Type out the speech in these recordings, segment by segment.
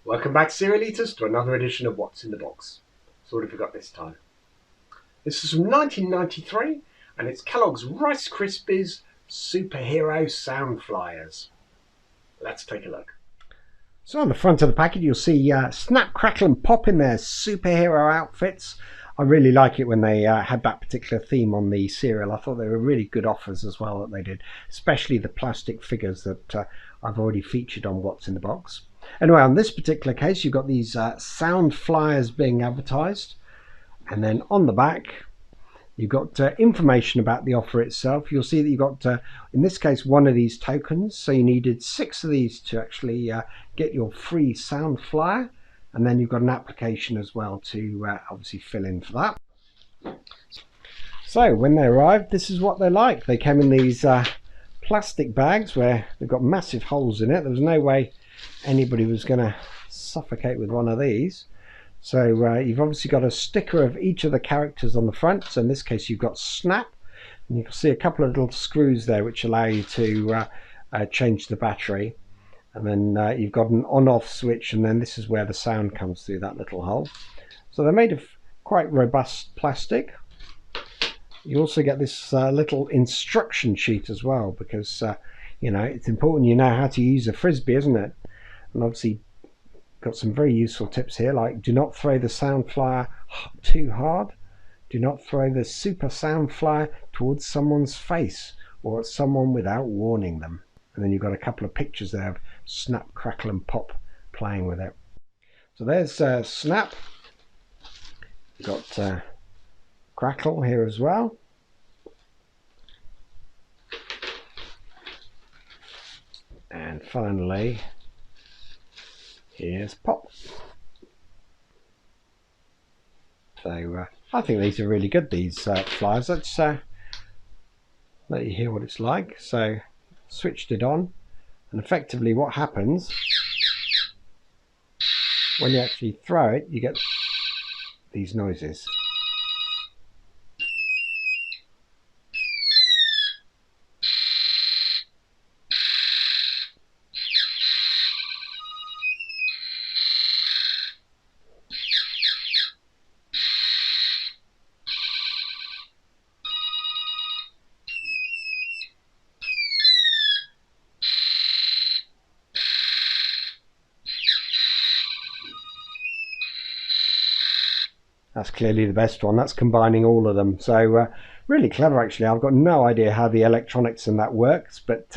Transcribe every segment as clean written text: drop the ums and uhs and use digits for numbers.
Welcome back, cereal eaters, to another edition of What's in the Box. So what have we got this time? This is from 1993, and it's Kellogg's Rice Krispies Superhero Sound Flyers. Let's take a look. So on the front of the packet you'll see Snap, Crackle and Pop in their superhero outfits. I really like it when they had that particular theme on the cereal. I thought they were really good offers as well that they did, especially the plastic figures that I've already featured on What's in the Box. Anyway, on this particular case you've got these sound flyers being advertised, and then on the back you've got information about the offer itself. You'll see that you've got, in this case, one of these tokens. So you needed 6 of these to actually get your free sound flyer. And then you've got an application as well to obviously fill in for that. So when they arrived, this is what they're like. They came in these plastic bags where they've got massive holes in it. There was no way anybody was going to suffocate with one of these. So you've obviously got a sticker of each of the characters on the front. So in this case you've got Snap, and you can see a couple of little screws there which allow you to change the battery, and then you've got an on-off switch, and then this is where the sound comes through that little hole. So they're made of quite robust plastic. You also get this little instruction sheet as well, because you know, it's important you know how to use a Frisbee, isn't it? And obviously got some very useful tips here, like do not throw the sound flyer too hard, do not throw the super sound flyer towards someone's face or at someone without warning them. And then you've got a couple of pictures there of Snap, Crackle and Pop playing with it. So there's Snap. You've got Crackle here as well. And finally here's Pop. So I think these are really good, these flyers. Let's let you hear what it's like. So switched it on, and effectively what happens when you actually throw it, you get these noises. That's clearly the best one. That's combining all of them. So really clever, actually. I've got no idea how the electronics in that works, but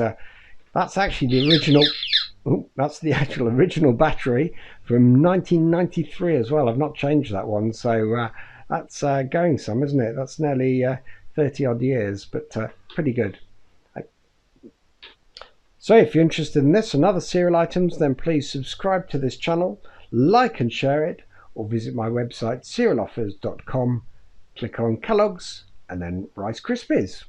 that's actually the original. That's the actual original battery from 1993 as well. I've not changed that one, so that's going some, isn't it? That's nearly 30 odd years, but pretty good. So if you're interested in this and other cereal items, then please subscribe to this channel, like and share it, or visit my website cerealoffers.com, click on Kellogg's and then Rice Krispies.